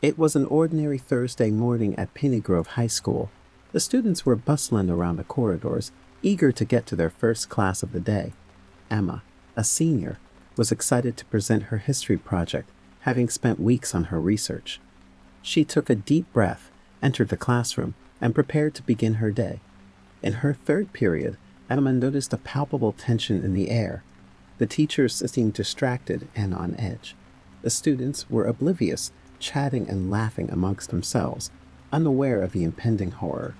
It was an ordinary Thursday morning at Penny Grove High School. The students were bustling around the corridors, eager to get to their first class of the day. Emma, a senior, was excited to present her history project, having spent weeks on her research. She took a deep breath, entered the classroom, and prepared to begin her day. In her third period, Emma noticed a palpable tension in the air. The teachers seemed distracted and on edge. The students were oblivious, chatting and laughing amongst themselves, unaware of the impending horror.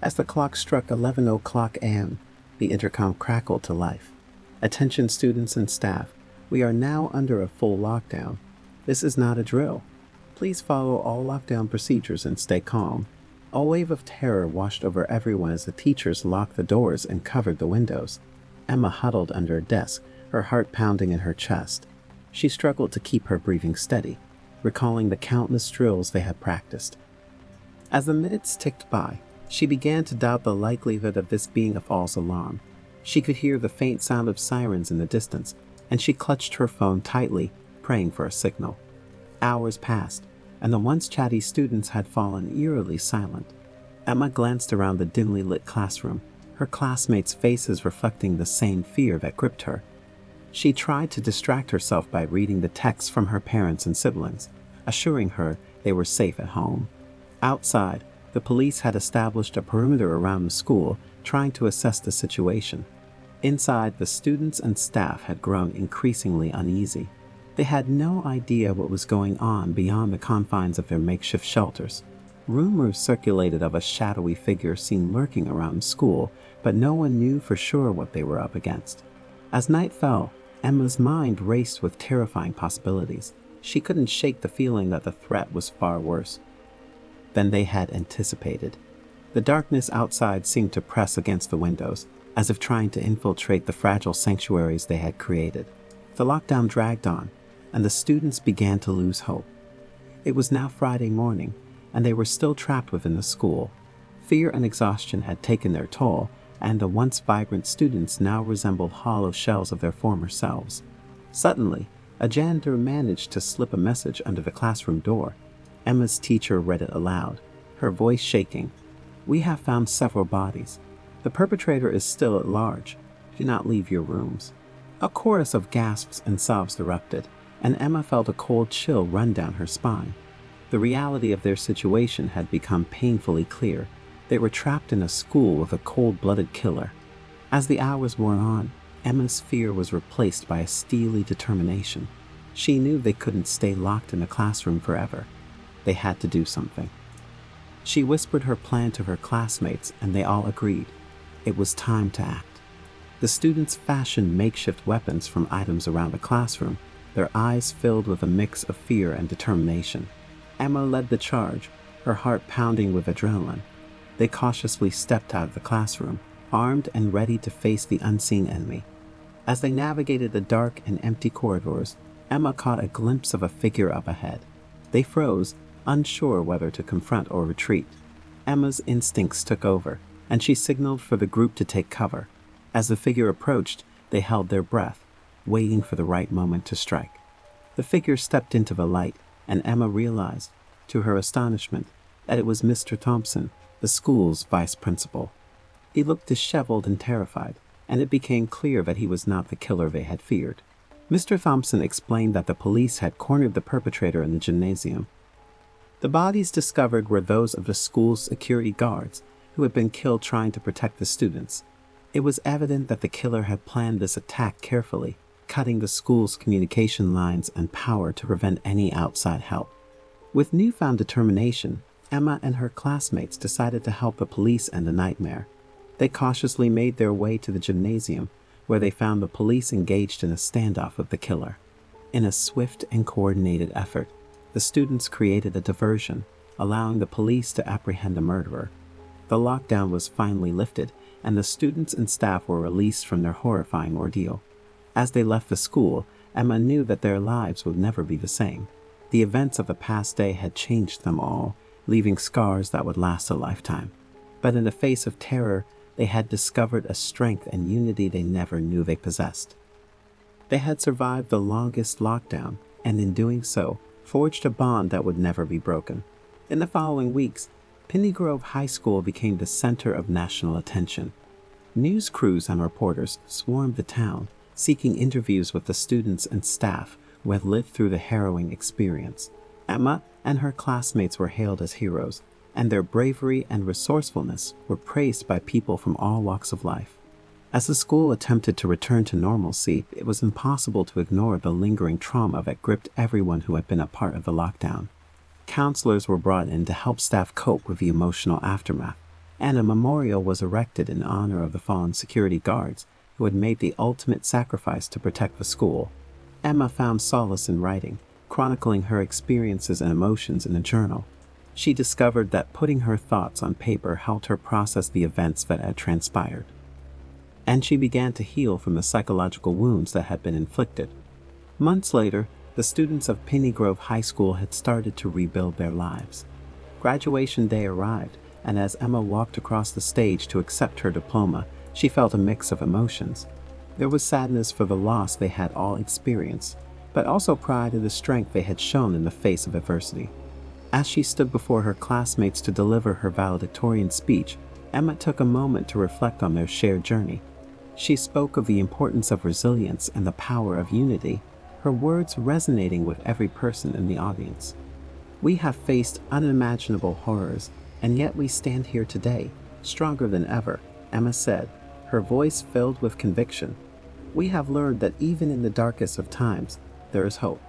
As the clock struck 11 o'clock a.m., the intercom crackled to life. Attention students and staff, we are now under a full lockdown. This is not a drill. Please follow all lockdown procedures and stay calm. A wave of terror washed over everyone as the teachers locked the doors and covered the windows. Emma huddled under a desk, her heart pounding in her chest. She struggled to keep her breathing steady, recalling the countless drills they had practiced. As the minutes ticked by, she began to doubt the likelihood of this being a false alarm. She could hear the faint sound of sirens in the distance, and she clutched her phone tightly, praying for a signal. Hours passed, and the once chatty students had fallen eerily silent. Emma glanced around the dimly lit classroom, her classmates' faces reflecting the same fear that gripped her. She tried to distract herself by reading the texts from her parents and siblings, assuring her they were safe at home. Outside, the police had established a perimeter around the school, trying to assess the situation. Inside, the students and staff had grown increasingly uneasy. They had no idea what was going on beyond the confines of their makeshift shelters. Rumors circulated of a shadowy figure seen lurking around school, but no one knew for sure what they were up against. As night fell, Emma's mind raced with terrifying possibilities. She couldn't shake the feeling that the threat was far worse than they had anticipated. The darkness outside seemed to press against the windows, as if trying to infiltrate the fragile sanctuaries they had created. The lockdown dragged on, and the students began to lose hope. It was now Friday morning, and they were still trapped within the school. Fear and exhaustion had taken their toll, and the once vibrant students now resembled hollow shells of their former selves. Suddenly, a janitor managed to slip a message under the classroom door. Emma's teacher read it aloud, her voice shaking. "We have found several bodies. The perpetrator is still at large. Do not leave your rooms." A chorus of gasps and sobs erupted, and Emma felt a cold chill run down her spine. The reality of their situation had become painfully clear. They were trapped in a school with a cold-blooded killer. As the hours wore on, Emma's fear was replaced by a steely determination. She knew they couldn't stay locked in a classroom forever. They had to do something. She whispered her plan to her classmates, and they all agreed. It was time to act. The students fashioned makeshift weapons from items around the classroom, their eyes filled with a mix of fear and determination. Emma led the charge, her heart pounding with adrenaline. They cautiously stepped out of the classroom, armed and ready to face the unseen enemy. As they navigated the dark and empty corridors, Emma caught a glimpse of a figure up ahead. They froze, unsure whether to confront or retreat. Emma's instincts took over, and she signaled for the group to take cover. As the figure approached, they held their breath, waiting for the right moment to strike. The figure stepped into the light, and Emma realized, to her astonishment, that it was Mr. Thompson, the school's vice principal. He looked disheveled and terrified, and it became clear that he was not the killer they had feared. Mr. Thompson explained that the police had cornered the perpetrator in the gymnasium. The bodies discovered were those of the school's security guards, who had been killed trying to protect the students. It was evident that the killer had planned this attack carefully, cutting the school's communication lines and power to prevent any outside help. With newfound determination, Emma and her classmates decided to help the police end the nightmare. They cautiously made their way to the gymnasium, where they found the police engaged in a standoff with the killer. In a swift and coordinated effort, the students created a diversion, allowing the police to apprehend the murderer. The lockdown was finally lifted, and the students and staff were released from their horrifying ordeal. As they left the school, Emma knew that their lives would never be the same. The events of the past day had changed them all, leaving scars that would last a lifetime. But in the face of terror, they had discovered a strength and unity they never knew they possessed. They had survived the longest lockdown, and in doing so, forged a bond that would never be broken. In the following weeks, Piney Grove High School became the center of national attention. News crews and reporters swarmed the town, seeking interviews with the students and staff who had lived through the harrowing experience. Emma and her classmates were hailed as heroes, and their bravery and resourcefulness were praised by people from all walks of life. As the school attempted to return to normalcy, it was impossible to ignore the lingering trauma that gripped everyone who had been a part of the lockdown. Counselors were brought in to help staff cope with the emotional aftermath, and a memorial was erected in honor of the fallen security guards who had made the ultimate sacrifice to protect the school. Emma found solace in writing, chronicling her experiences and emotions in a journal. She discovered that putting her thoughts on paper helped her process the events that had transpired. And she began to heal from the psychological wounds that had been inflicted. Months later, the students of Piney Grove High School had started to rebuild their lives. Graduation day arrived, and as Emma walked across the stage to accept her diploma, she felt a mix of emotions. There was sadness for the loss they had all experienced, but also pride in the strength they had shown in the face of adversity. As she stood before her classmates to deliver her valedictorian speech, Emma took a moment to reflect on their shared journey. She spoke of the importance of resilience and the power of unity, her words resonating with every person in the audience. "We have faced unimaginable horrors, and yet we stand here today, stronger than ever," Emma said, her voice filled with conviction. "We have learned that even in the darkest of times, there is hope.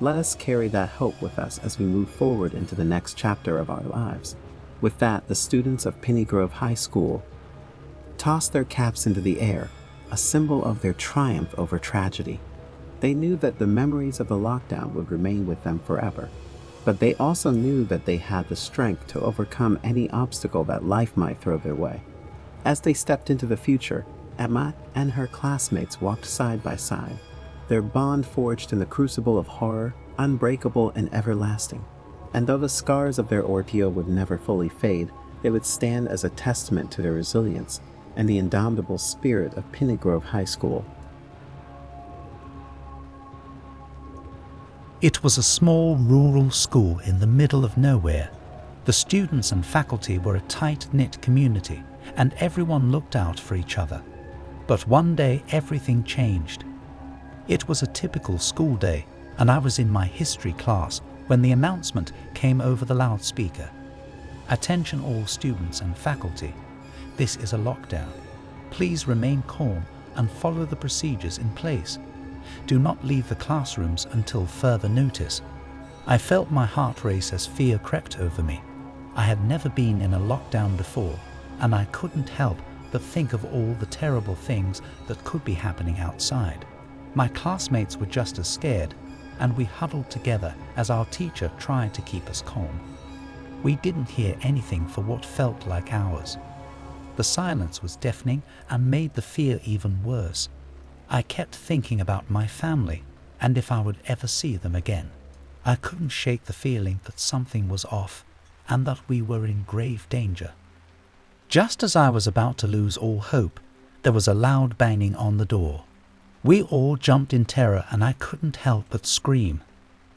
Let us carry that hope with us as we move forward into the next chapter of our lives." With that, the students of Piney Grove High School tossed their caps into the air, a symbol of their triumph over tragedy. They knew that the memories of the lockdown would remain with them forever, but they also knew that they had the strength to overcome any obstacle that life might throw their way. As they stepped into the future, Emma and her classmates walked side by side, their bond forged in the crucible of horror, unbreakable and everlasting. And though the scars of their ordeal would never fully fade, they would stand as a testament to their resilience and the indomitable spirit of Piney Grove High School. It was a small rural school in the middle of nowhere. The students and faculty were a tight-knit community, and everyone looked out for each other. But one day everything changed. It was a typical school day, and I was in my history class when the announcement came over the loudspeaker. "Attention all students and faculty. This is a lockdown. Please remain calm and follow the procedures in place. Do not leave the classrooms until further notice." I felt my heart race as fear crept over me. I had never been in a lockdown before, and I couldn't help but think of all the terrible things that could be happening outside. My classmates were just as scared, and we huddled together as our teacher tried to keep us calm. We didn't hear anything for what felt like hours. The silence was deafening and made the fear even worse. I kept thinking about my family and if I would ever see them again. I couldn't shake the feeling that something was off and that we were in grave danger. Just as I was about to lose all hope, there was a loud banging on the door. We all jumped in terror and I couldn't help but scream.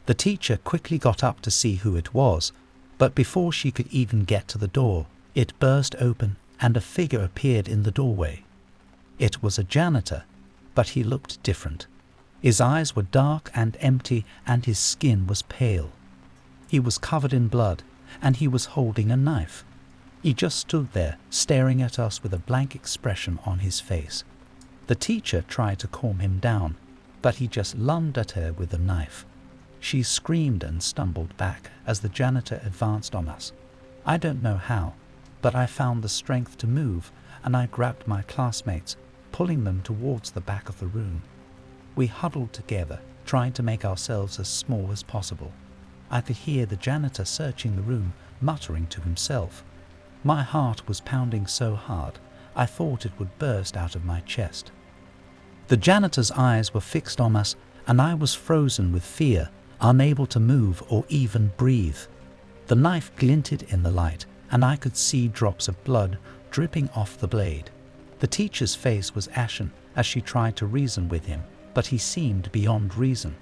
The teacher quickly got up to see who it was, but before she could even get to the door, it burst open and a figure appeared in the doorway. It was a janitor, but he looked different. His eyes were dark and empty and his skin was pale. He was covered in blood and he was holding a knife. He just stood there, staring at us with a blank expression on his face. The teacher tried to calm him down, but he just lunged at her with the knife. She screamed and stumbled back as the janitor advanced on us. I don't know how, but I found the strength to move, and I grabbed my classmates, pulling them towards the back of the room. We huddled together, trying to make ourselves as small as possible. I could hear the janitor searching the room, muttering to himself. My heart was pounding so hard, I thought it would burst out of my chest. The janitor's eyes were fixed on us, and I was frozen with fear, unable to move or even breathe. The knife glinted in the light, and I could see drops of blood dripping off the blade. The teacher's face was ashen as she tried to reason with him, but he seemed beyond reason.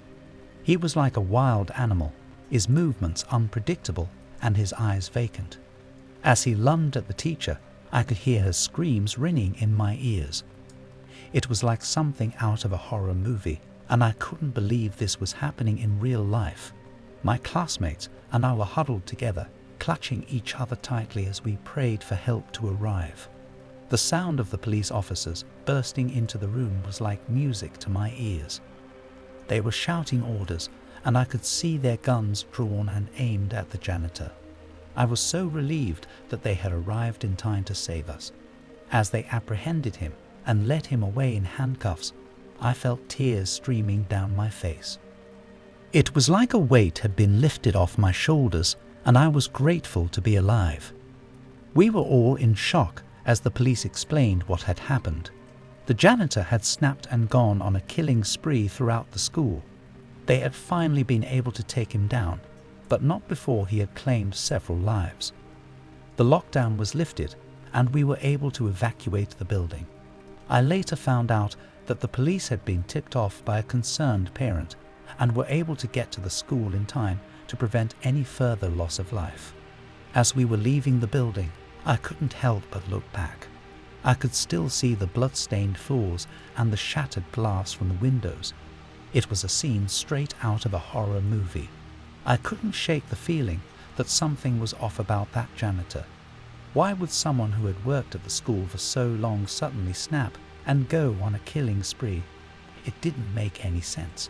He was like a wild animal, his movements unpredictable and his eyes vacant. As he lunged at the teacher, I could hear her screams ringing in my ears. It was like something out of a horror movie, and I couldn't believe this was happening in real life. My classmates and I were huddled together, clutching each other tightly as we prayed for help to arrive. The sound of the police officers bursting into the room was like music to my ears. They were shouting orders, and I could see their guns drawn and aimed at the janitor. I was so relieved that they had arrived in time to save us. As they apprehended him and led him away in handcuffs, I felt tears streaming down my face. It was like a weight had been lifted off my shoulders, and I was grateful to be alive. We were all in shock as the police explained what had happened. The janitor had snapped and gone on a killing spree throughout the school. They had finally been able to take him down, but not before he had claimed several lives. The lockdown was lifted, and we were able to evacuate the building. I later found out that the police had been tipped off by a concerned parent and were able to get to the school in time to prevent any further loss of life. As we were leaving the building, I couldn't help but look back. I could still see the blood-stained floors and the shattered glass from the windows. It was a scene straight out of a horror movie. I couldn't shake the feeling that something was off about that janitor. Why would someone who had worked at the school for so long suddenly snap and go on a killing spree? It didn't make any sense.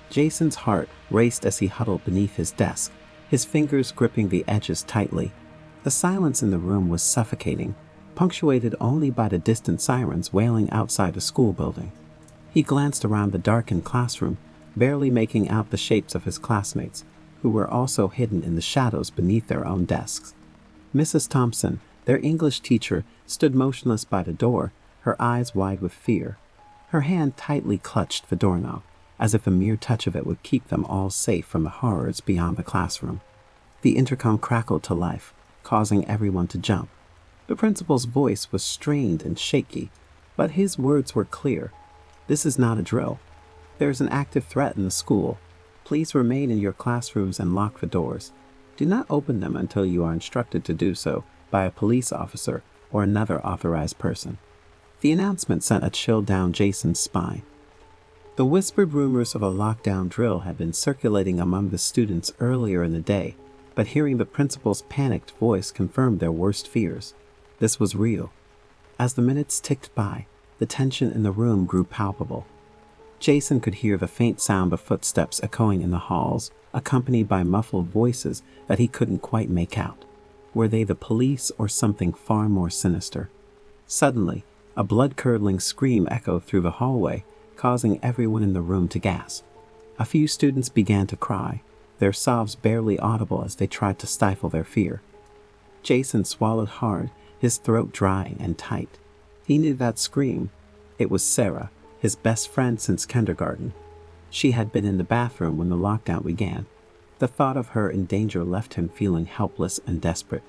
Jason's heart raced as he huddled beneath his desk, his fingers gripping the edges tightly. The silence in the room was suffocating, punctuated only by the distant sirens wailing outside the school building. He glanced around the darkened classroom, barely making out the shapes of his classmates, who were also hidden in the shadows beneath their own desks. Mrs. Thompson, their English teacher, stood motionless by the door, her eyes wide with fear. Her hand tightly clutched the doorknob, as if a mere touch of it would keep them all safe from the horrors beyond the classroom. The intercom crackled to life, causing everyone to jump. The principal's voice was strained and shaky, but his words were clear. "This is not a drill. There is an active threat in the school. Please remain in your classrooms and lock the doors. Do not open them until you are instructed to do so by a police officer or another authorized person." The announcement sent a chill down Jason's spine. The whispered rumors of a lockdown drill had been circulating among the students earlier in the day, but hearing the principal's panicked voice confirmed their worst fears. This was real. As the minutes ticked by, the tension in the room grew palpable. Jason could hear the faint sound of footsteps echoing in the halls, accompanied by muffled voices that he couldn't quite make out. Were they the police or something far more sinister? Suddenly, a blood-curdling scream echoed through the hallway, causing everyone in the room to gasp. A few students began to cry, their sobs barely audible as they tried to stifle their fear. Jason swallowed hard, his throat dry and tight. He knew that scream. It was Sarah, his best friend since kindergarten. She had been in the bathroom when the lockdown began. The thought of her in danger left him feeling helpless and desperate.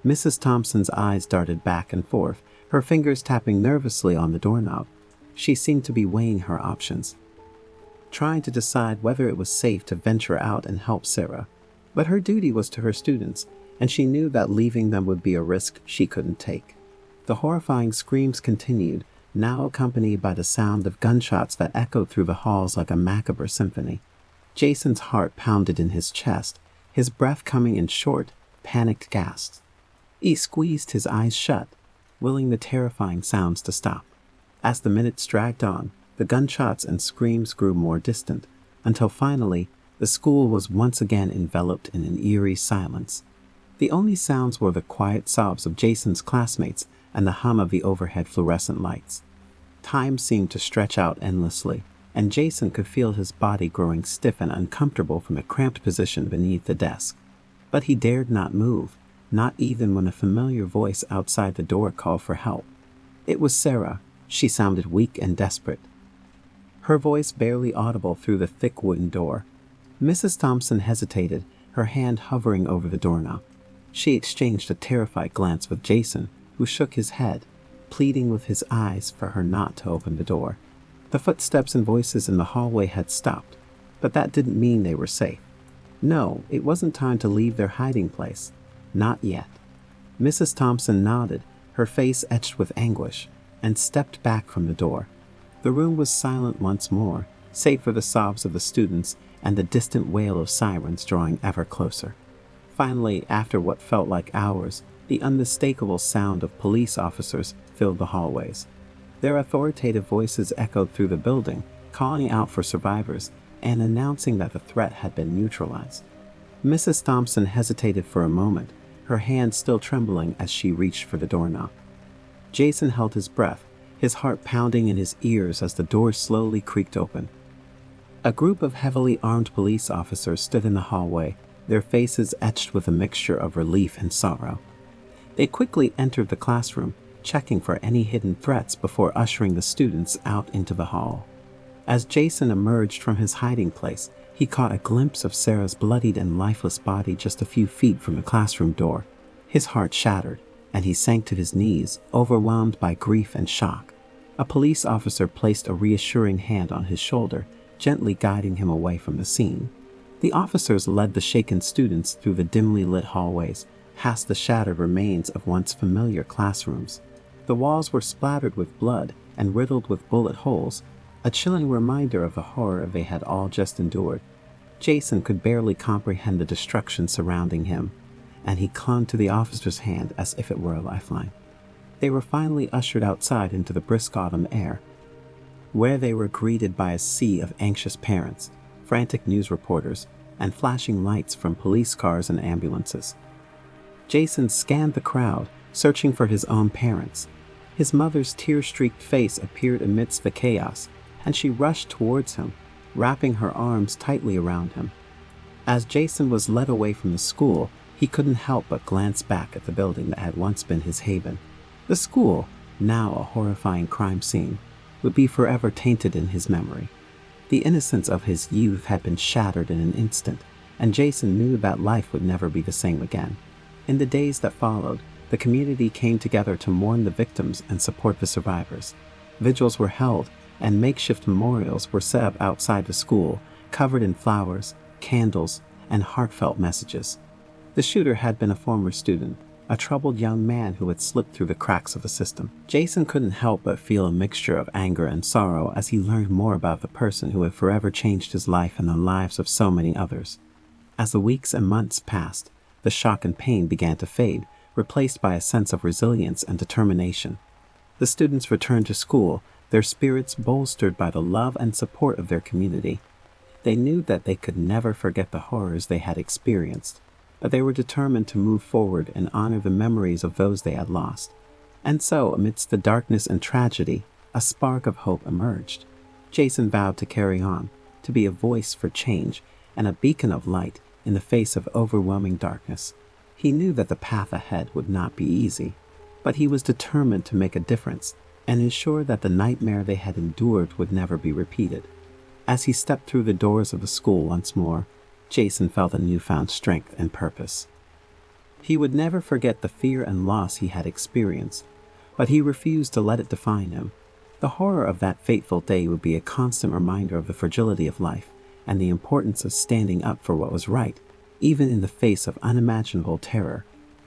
Mrs. Thompson's eyes darted back and forth, her fingers tapping nervously on the doorknob. She seemed to be weighing her options, trying to decide whether it was safe to venture out and help Sarah. But her duty was to her students, and she knew that leaving them would be a risk she couldn't take. The horrifying screams continued, now accompanied by the sound of gunshots that echoed through the halls like a macabre symphony. Jason's heart pounded in his chest, his breath coming in short, panicked gasps. He squeezed his eyes shut, willing the terrifying sounds to stop. As the minutes dragged on, the gunshots and screams grew more distant, until finally, the school was once again enveloped in an eerie silence. The only sounds were the quiet sobs of Jason's classmates and the hum of the overhead fluorescent lights. Time seemed to stretch out endlessly, and Jason could feel his body growing stiff and uncomfortable from the cramped position beneath the desk. But he dared not move, not even when a familiar voice outside the door called for help. It was Sarah. She sounded weak and desperate, her voice barely audible through the thick wooden door. Mrs. Thompson hesitated, her hand hovering over the doorknob. She exchanged a terrified glance with Jason, who shook his head, pleading with his eyes for her not to open the door. The footsteps and voices in the hallway had stopped, but that didn't mean they were safe. No, it wasn't time to leave their hiding place. Not yet. Mrs. Thompson nodded, her face etched with anguish, and stepped back from the door. The room was silent once more, save for the sobs of the students and the distant wail of sirens drawing ever closer. Finally, after what felt like hours, the unmistakable sound of police officers filled the hallways. Their authoritative voices echoed through the building, calling out for survivors and announcing that the threat had been neutralized. Mrs. Thompson hesitated for a moment, her hand still trembling as she reached for the doorknob. Jason held his breath, his heart pounding in his ears as the door slowly creaked open. A group of heavily armed police officers stood in the hallway, their faces etched with a mixture of relief and sorrow. They quickly entered the classroom, checking for any hidden threats before ushering the students out into the hall. As Jason emerged from his hiding place, he caught a glimpse of Sarah's bloodied and lifeless body just a few feet from the classroom door. His heart shattered, and he sank to his knees, overwhelmed by grief and shock. A police officer placed a reassuring hand on his shoulder, gently guiding him away from the scene. The officers led the shaken students through the dimly lit hallways, past the shattered remains of once familiar classrooms. The walls were splattered with blood and riddled with bullet holes, a chilling reminder of the horror they had all just endured. Jason could barely comprehend the destruction surrounding him, and he clung to the officer's hand as if it were a lifeline. They were finally ushered outside into the brisk autumn air, where they were greeted by a sea of anxious parents, frantic news reporters, and flashing lights from police cars and ambulances. Jason scanned the crowd, searching for his own parents. His mother's tear-streaked face appeared amidst the chaos, and she rushed towards him, wrapping her arms tightly around him. As Jason was led away from the school, he couldn't help but glance back at the building that had once been his haven. The school, now a horrifying crime scene, would be forever tainted in his memory. The innocence of his youth had been shattered in an instant, and Jason knew that life would never be the same again. In the days that followed, the community came together to mourn the victims and support the survivors. Vigils were held, and makeshift memorials were set up outside the school, covered in flowers, candles, and heartfelt messages. The shooter had been a former student, a troubled young man who had slipped through the cracks of the system. Jason couldn't help but feel a mixture of anger and sorrow as he learned more about the person who had forever changed his life and the lives of so many others. As the weeks and months passed, the shock and pain began to fade, replaced by a sense of resilience and determination. The students returned to school, their spirits bolstered by the love and support of their community. They knew that they could never forget the horrors they had experienced, but they were determined to move forward and honor the memories of those they had lost. And so, amidst the darkness and tragedy, a spark of hope emerged. Jason vowed to carry on, to be a voice for change and a beacon of light in the face of overwhelming darkness. He knew that the path ahead would not be easy, but he was determined to make a difference and ensure that the nightmare they had endured would never be repeated. As he stepped through the doors of the school once more, Jason felt a newfound strength and purpose. He would never forget the fear and loss he had experienced, but he refused to let it define him. The horror of that fateful day would be a constant reminder of the fragility of life and the importance of standing up for what was right, even in the face of unimaginable terror.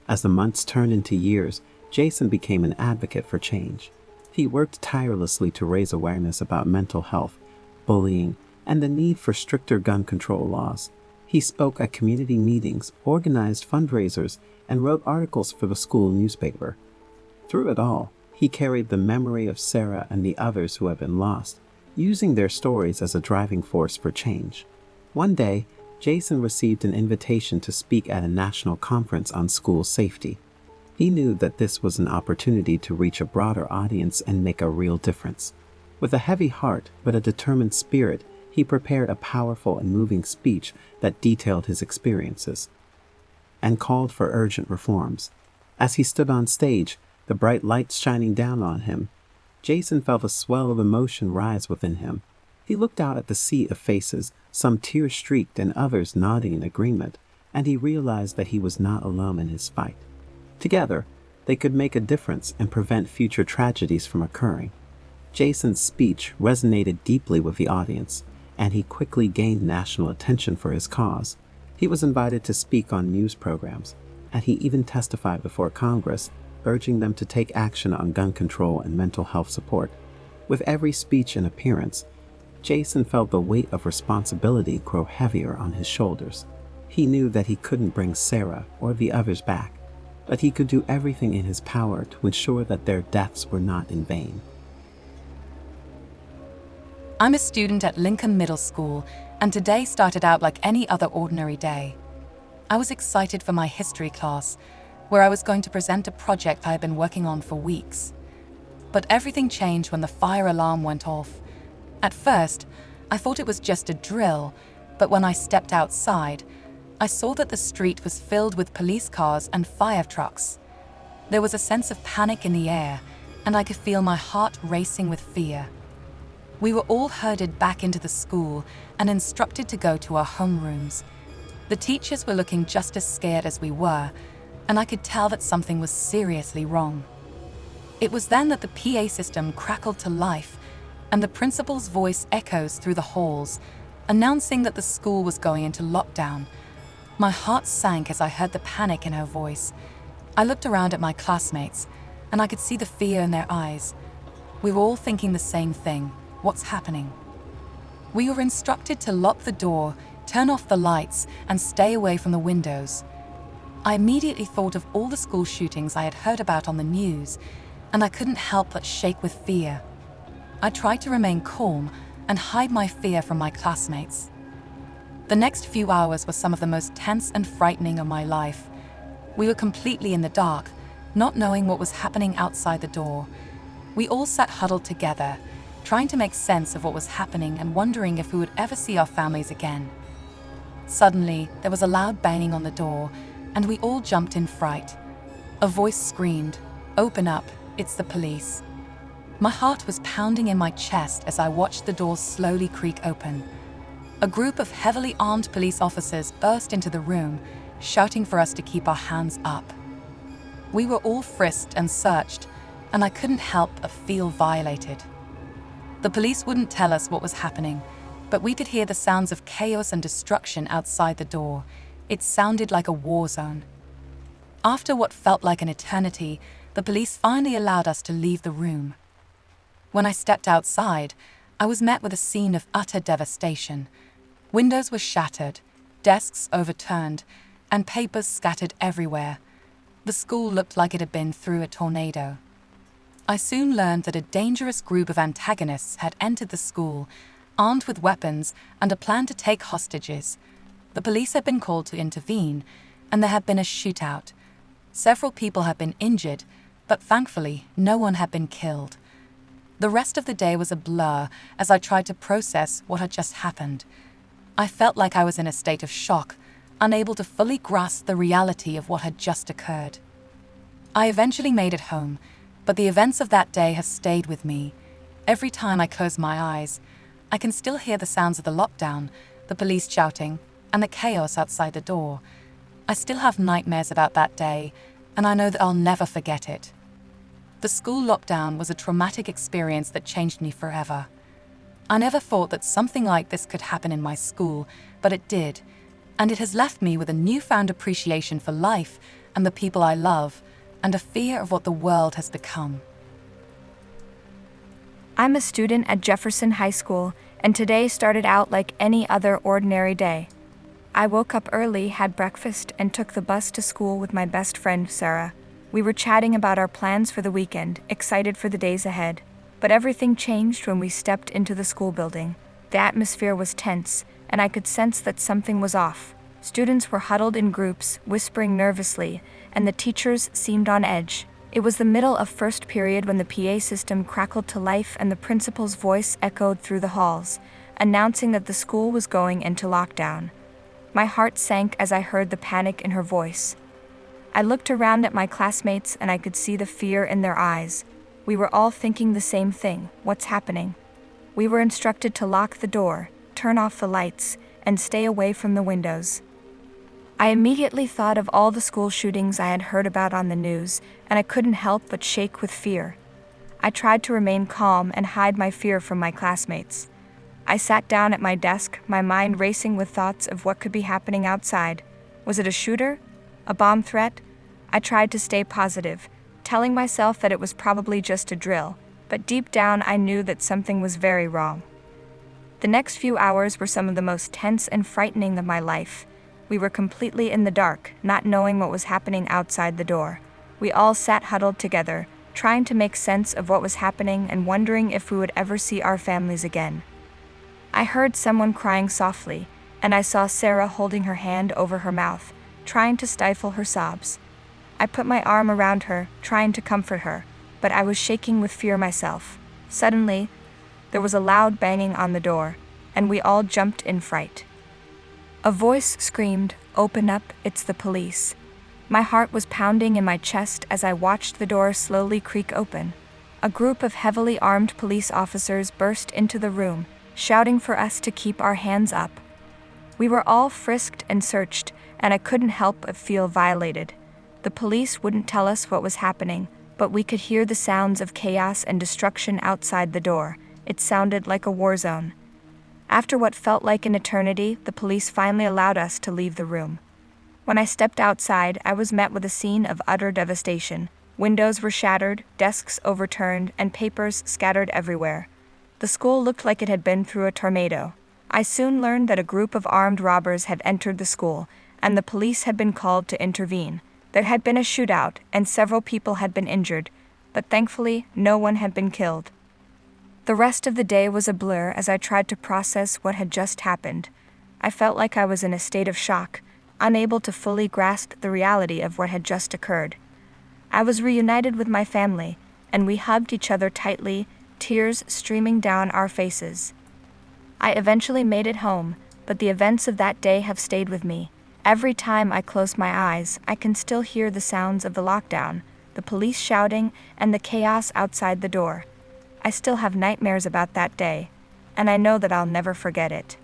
As the months turned into years, Jason became an advocate for change. He worked tirelessly to raise awareness about mental health, bullying, and the need for stricter gun control laws. He spoke at community meetings, organized fundraisers, and wrote articles for the school newspaper. Through it all, he carried the memory of Sarah and the others who had been lost, using their stories as a driving force for change. One day, Jason received an invitation to speak at a national conference on school safety. He knew that this was an opportunity to reach a broader audience and make a real difference. With a heavy heart but a determined spirit, he prepared a powerful and moving speech that detailed his experiences and called for urgent reforms. As he stood on stage, the bright lights shining down on him, Jason felt a swell of emotion rise within him. He looked out at the sea of faces, some tear-streaked and others nodding in agreement, and he realized that he was not alone in his fight. Together, they could make a difference and prevent future tragedies from occurring. Jason's speech resonated deeply with the audience, and he quickly gained national attention for his cause. He was invited to speak on news programs, and he even testified before Congress, urging them to take action on gun control and mental health support. With every speech and appearance, Jason felt the weight of responsibility grow heavier on his shoulders. He knew that he couldn't bring Sarah or the others back, but he could do everything in his power to ensure that their deaths were not in vain. I'm a student at Lincoln Middle School, and today started out like any other ordinary day. I was excited for my history class, where I was going to present a project I had been working on for weeks. But everything changed when the fire alarm went off. At first, I thought it was just a drill, but when I stepped outside, I saw that the street was filled with police cars and fire trucks. There was a sense of panic in the air, and I could feel my heart racing with fear. We were all herded back into the school and instructed to go to our homerooms. The teachers were looking just as scared as we were, and I could tell that something was seriously wrong. It was then that the PA system crackled to life, and the principal's voice echoes through the halls, announcing that the school was going into lockdown. My heart sank as I heard the panic in her voice. I looked around at my classmates, and I could see the fear in their eyes. We were all thinking the same thing. What's happening? We were instructed to lock the door, turn off the lights, and stay away from the windows. I immediately thought of all the school shootings I had heard about on the news, and I couldn't help but shake with fear. I tried to remain calm and hide my fear from my classmates. The next few hours were some of the most tense and frightening of my life. We were completely in the dark, not knowing what was happening outside the door. We all sat huddled together, trying to make sense of what was happening and wondering if we would ever see our families again. Suddenly, there was a loud banging on the door, and we all jumped in fright. A voice screamed, "Open up, it's the police." My heart was pounding in my chest as I watched the door slowly creak open. A group of heavily armed police officers burst into the room, shouting for us to keep our hands up. We were all frisked and searched, and I couldn't help but feel violated. The police wouldn't tell us what was happening, but we could hear the sounds of chaos and destruction outside the door. It sounded like a war zone. After what felt like an eternity, the police finally allowed us to leave the room. When I stepped outside, I was met with a scene of utter devastation. Windows were shattered, desks overturned, and papers scattered everywhere. The school looked like it had been through a tornado. I soon learned that a dangerous group of antagonists had entered the school, armed with weapons and a plan to take hostages. The police had been called to intervene, and there had been a shootout. Several people had been injured, but thankfully, no one had been killed. The rest of the day was a blur as I tried to process what had just happened. I felt like I was in a state of shock, unable to fully grasp the reality of what had just occurred. I eventually made it home, but the events of that day have stayed with me. Every time I close my eyes, I can still hear the sounds of the lockdown, the police shouting, and the chaos outside the door. I still have nightmares about that day, and I know that I'll never forget it. The school lockdown was a traumatic experience that changed me forever. I never thought that something like this could happen in my school, but it did, and it has left me with a newfound appreciation for life and the people I love, and a fear of what the world has become. I'm a student at Jefferson High School, and today started out like any other ordinary day. I woke up early, had breakfast, and took the bus to school with my best friend, Sarah. We were chatting about our plans for the weekend, excited for the days ahead. But everything changed when we stepped into the school building. The atmosphere was tense, and I could sense that something was off. Students were huddled in groups, whispering nervously, and the teachers seemed on edge. It was the middle of first period when the PA system crackled to life and the principal's voice echoed through the halls, announcing that the school was going into lockdown. My heart sank as I heard the panic in her voice. I looked around at my classmates and I could see the fear in their eyes. We were all thinking the same thing. What's happening? We were instructed to lock the door, turn off the lights, and stay away from the windows. I immediately thought of all the school shootings I had heard about on the news, and I couldn't help but shake with fear. I tried to remain calm and hide my fear from my classmates. I sat down at my desk, my mind racing with thoughts of what could be happening outside. Was it a shooter? A bomb threat? I tried to stay positive, telling myself that it was probably just a drill, but deep down I knew that something was very wrong. The next few hours were some of the most tense and frightening of my life. We were completely in the dark, not knowing what was happening outside the door. We all sat huddled together, trying to make sense of what was happening and wondering if we would ever see our families again. I heard someone crying softly, and I saw Sarah holding her hand over her mouth, trying to stifle her sobs. I put my arm around her, trying to comfort her, but I was shaking with fear myself. Suddenly, there was a loud banging on the door, and we all jumped in fright. A voice screamed, "Open up, it's the police." My heart was pounding in my chest as I watched the door slowly creak open. A group of heavily armed police officers burst into the room, shouting for us to keep our hands up. We were all frisked and searched, and I couldn't help but feel violated. The police wouldn't tell us what was happening, but we could hear the sounds of chaos and destruction outside the door. It sounded like a war zone. After what felt like an eternity, the police finally allowed us to leave the room. When I stepped outside, I was met with a scene of utter devastation. Windows were shattered, desks overturned, and papers scattered everywhere. The school looked like it had been through a tornado. I soon learned that a group of armed robbers had entered the school, and the police had been called to intervene. There had been a shootout, and several people had been injured, but thankfully, no one had been killed. The rest of the day was a blur as I tried to process what had just happened. I felt like I was in a state of shock, unable to fully grasp the reality of what had just occurred. I was reunited with my family, and we hugged each other tightly, tears streaming down our faces. I eventually made it home, but the events of that day have stayed with me. Every time I close my eyes, I can still hear the sounds of the lockdown, the police shouting, and the chaos outside the door. I still have nightmares about that day, and I know that I'll never forget it.